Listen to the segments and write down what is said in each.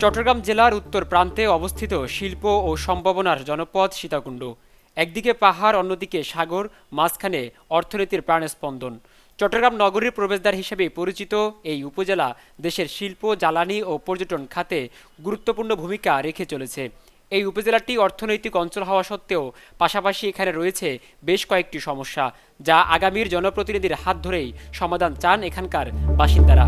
চট্টগ্রাম জেলার উত্তর প্রান্তে অবস্থিত শিল্প ও সম্ভাবনার জনপদ সীতাকুণ্ড। একদিকে পাহাড়, অন্যদিকে সাগর, মাঝখানে অর্থনীতির প্রাণস্পন্দন। চট্টগ্রাম নগরীর প্রবেশদ্বার হিসেবে পরিচিত এই উপজেলা দেশের শিল্প, জ্বালানি ও পর্যটন খাতে গুরুত্বপূর্ণ ভূমিকা রেখে চলেছে। এই উপজেলাটি অর্থনৈতিক অঞ্চল হওয়া সত্ত্বেও পাশাপাশি এখানে রয়েছে বেশ কয়েকটি সমস্যা, যা আগামীর জনপ্রতিনিধির হাত ধরেই সমাধান চান এখানকার বাসিন্দারা।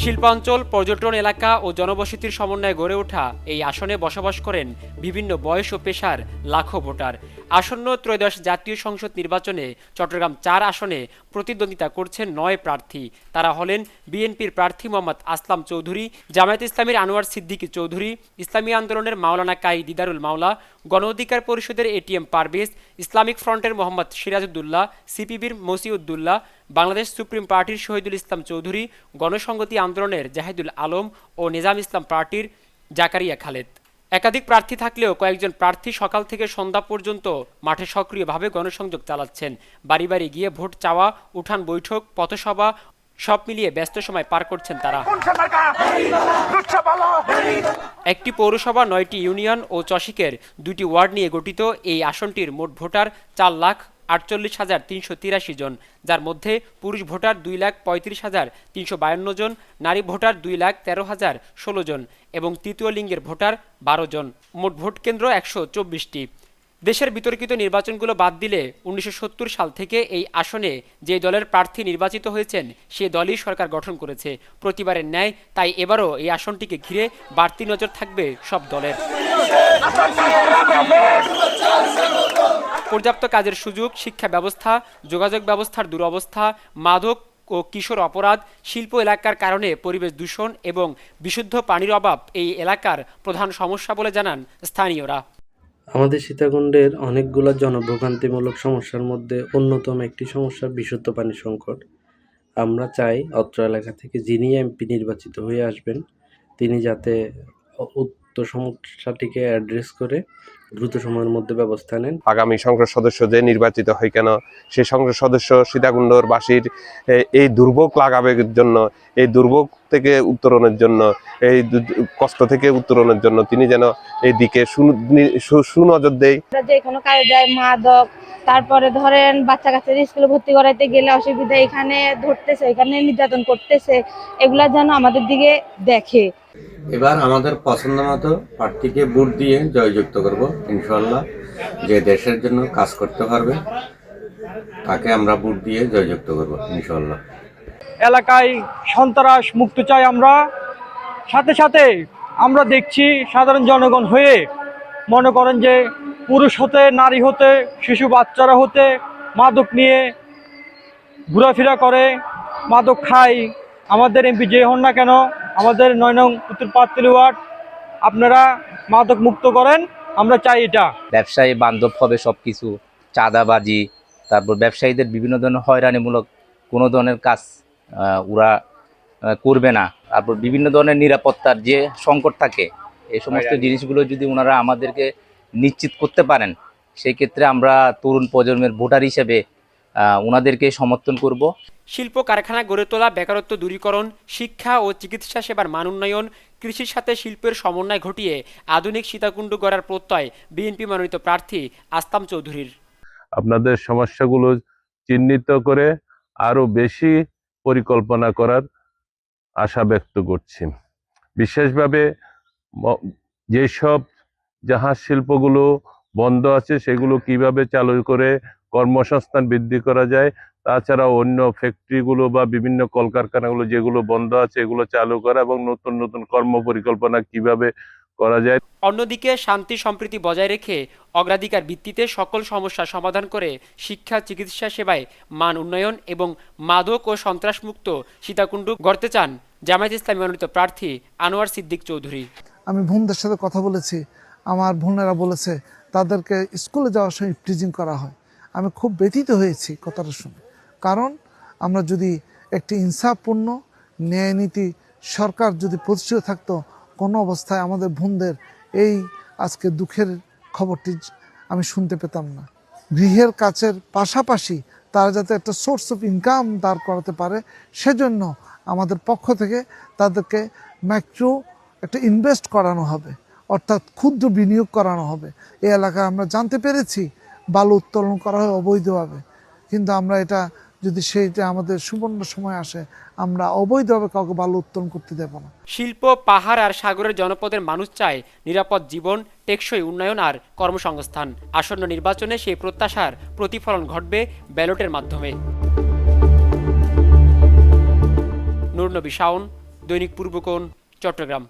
শিল্পাঞ্চল, পর্যটন এলাকা ও জনবসতির সমন্বয়ে গড়ে ওঠা এই আসনে বসবাস করেন বিভিন্ন বয়স ও পেশার লাখো ভোটার। আসন্ন ত্রয়োদশ জাতীয় সংসদ নির্বাচনে চট্টগ্রাম ৪ আসনে প্রতিদ্বন্দ্বিতা করছেন ৯ প্রার্থী। তারা হলেন বিএনপির প্রার্থী মোহাম্মদ আসলাম চৌধুরী, জামায়াত ইসলামীর আনোয়ার সিদ্দিকী চৌধুরী, ইসলামী আন্দোলনের মাওলানা কাই দিদারুল মাওলা, গণ অধিকার পরিষদের এটিএম পারভেজ, ইসলামিক ফ্রন্টের মোহাম্মদ সিরাজউদ্দৌলা, সিপিবির মসিউদ্দৌলা, বাংলাদেশ সুপ্রিম পার্টির শহীদুল ইসলাম চৌধুরী, গণসংহতি আন্দোলনের জাহিদুল আলম ও নিজাম ইসলাম পার্টির জাকারিয়া খালেদ। একাধিক প্রার্থী থাকলেও কয়েকজন প্রার্থী সকাল থেকে সন্ধ্যা পর্যন্ত মাঠে সক্রিয়ভাবে গণসংযোগ চালাচ্ছেন। বাড়ি বাড়ি গিয়ে ভোট চাওয়া, উঠান বৈঠক, পথসভা সব মিলিয়ে ব্যস্ত সময় পার করছেন তারা। একটি পৌরসভা, 9টি ইউনিয়ন ও চসিকের 2টি ওয়ার্ড নিয়ে গঠিত এই আসনটির মোট ভোটার 4,48,383 জন, যার মধ্যে পুরুষ ভোটার 2,35,352 জন, নারী ভোটার 2,13,016 জন এবং তৃতীয় লিঙ্গের ভোটার 12 জন। মোট ভোট কেন্দ্র 124টি। দেশের বিতর্কিত নির্বাচনগুলো বাদ দিলে 1970 সাল থেকে এই আসনে যে দলের প্রার্থী নির্বাচিত হয়েছেন সে দলই সরকার গঠন করেছে। প্রতিবারের ন্যায় তাই এবারও এই আসনটিকে ঘিরে বাড়তি নজর থাকবে সব দলের। পর্যাপ্ত কাজের সুযোগ, শিক্ষা ব্যবস্থা, যোগাযোগ ব্যবস্থার দুরবস্থা, মাদক ও কিশোর অপরাধ, শিল্প এলাকার কারণে পরিবেশ দূষণ এবং বিশুদ্ধ পানির অভাব এই এলাকার প্রধান সমস্যা বলে জানান স্থানীয়রা। আমাদের সীতাকুণ্ডের অনেকগুলো জনভোগান্তিমূলক সমস্যার মধ্যে অন্যতম একটি সমস্যা বিশুদ্ধ পানির সংকট। আমরা চাই অত্র এলাকা থেকে যিনি এমপি নির্বাচিত হয়ে আসবেন তিনি যাতে উক্ত সমস্যাটিকে অ্যাড্রেস করে দ্রুত সময়ের মধ্যে ব্যবস্থা নেন। আগামী সংসদ সদস্য যে নির্বাচিত হয় কেন, সেই সংসদ সদস্য সীতাকুণ্ডবাসীর এই দুর্ভোগ লাঘবের জন্য, এই দুর্ভোগ থেকে উত্তরণের জন্য, এই কষ্ট থেকে উত্তরণের জন্য তিনি যেন এই দিকে সুনজর দেয়। যে কোনো কাজে যায়, মাদক, তারপরে ধরেন বাচ্চা কাচ্চাদের স্কুলে ভর্তি করাইতে গেলে অসুবিধা, এখানে ধরতেছে, এখানে নির্যাতন করতেছে, এগুলা যেন আমাদের দিকে দেখে। এবার আমাদের পছন্দ মতো প্রার্থীকে ভোট দিয়ে জয়যুক্ত করব ইনশাআল্লাহ। যে দেশের জন্য কাজ করতে পারবে তাকে আমরা ভোট দিয়ে জয়যুক্ত করব ইনশাআল্লাহ। এলাকায় সন্ত্রাস মুক্ত চাই আমরা। সাথে সাথে আমরা দেখছি সাধারণ জনগণ হয়ে মনে করেন যে পুরুষ হতে, নারী হতে, শিশু বাচ্চারা হতে মাদক নিয়ে ঘোরাফেরা করে, মাদক খায়। আমাদের এমপি যে হন না কেন, আমাদের 9 নং উত্তর পাঁচতলী ওয়ার্ড আপনারা মাদক মুক্ত করেন, আমরা চাই এটা। ব্যবসায়ী বান্ধব হবে সবকিছু, চাঁদাবাজি, তারপর ব্যবসায়ীদের বিভিন্ন ধরনের হয়রানিমূলক কোনো ধরনের কাজ ওরা করবে না। তারপর বিভিন্ন ধরনের নিরাপত্তার যে সংকট থাকে, এই সমস্ত জিনিসগুলো যদি ওনারা আমাদেরকে নিশ্চিত করতে পারেন, সেই ক্ষেত্রে আমরা তরুণ প্রজন্মের ভোটার হিসেবে ওনাদেরকে সমর্থন করব। শিল্প কারখানা গড়ে তোলা, বেকারত্ব দূরীকরণ, শিক্ষা ও চিকিৎসা সেবার মান উন্নয়ন, কৃষির সাথে শিল্পের সমন্বয় ঘটিয়ে আধুনিক সীতাকুণ্ড গড়ার প্রত্যয় বিএনপি মনোনীত প্রার্থী আসলাম চৌধুরীর। আপনাদের সমস্যাগুলো চিহ্নিত করে আরো বেশি পরিকল্পনা করার আশা ব্যক্ত করছি। বিশেষভাবে যেসব জাহাজ শিল্পগুলো বন্ধ আছে সেগুলো কিভাবে চালু করে কর্মসংস্থান বৃদ্ধি করা যায়, তাছাড়া অন্য ফ্যাক্টরিগুলো বা বিভিন্ন কলকারখানাগুলো যেগুলো বন্ধ আছে এগুলো চালু করা এবং নতুন নতুন কর্ম পরিকল্পনা কিভাবে করা যায়। অন্যদিকে শান্তি সম্প্রীতি বজায় রেখে অগ্রাধিকার ভিত্তিতে সকল সমস্যা সমাধান করে শিক্ষা, চিকিৎসা সেবায় মান উন্নয়ন এবং মাদক ও সন্ত্রাসমুক্ত সীতাকুণ্ড গড়তে চান জামায়াত ইসলামী মনোনীত প্রার্থী আনোয়ার সিদ্দিক চৌধুরী। আমি বোনদের সাথে কথা বলেছি, আমার বোনেরা বলেছে তাদেরকে স্কুলে যাওয়ার সময় ইফটিজিং করা হয়। আমি খুব ব্যথিত হয়েছি কথাটা শুনে। কারণ আমরা যদি একটি ইনসাফপূর্ণ ন্যায়নীতি সরকার যদি প্রতিষ্ঠিত থাকতো, কোনো অবস্থায় আমাদের বোনদের এই আজকে দুঃখের খবরটি আমি শুনতে পেতাম না। গৃহের কাছের পাশাপাশি তারা যাতে একটা সোর্স অফ ইনকাম দাঁড় করাতে পারে, সেজন্য আমাদের পক্ষ থেকে তাদেরকে ম্যাক্রো একটা ইনভেস্ট করানো হবে, অর্থাৎ ক্ষুদ্র বিনিয়োগ করানো হবে। এই এলাকায় আমরা জানতে পেরেছি বালু উত্তোলন করা হয় অবৈধভাবে, কিন্তু আমরা এটা যদি সেইটা আমাদের সুবর্ণ সময় আসে, আমরা অবৈধভাবে কাউকে বালু উত্তোলন করতে দেব না। শিল্প, পাহাড় আর সাগরের জনপদের মানুষ চায় নিরাপদ জীবন, টেকসই উন্নয়ন আর কর্মসংস্থান। আসন্ন নির্বাচনে সেই প্রত্যাশার প্রতিফলন ঘটবে ব্যালটের মাধ্যমে। নূর নবী শাওন, দৈনিক পূর্বকোণ, চট্টগ্রাম।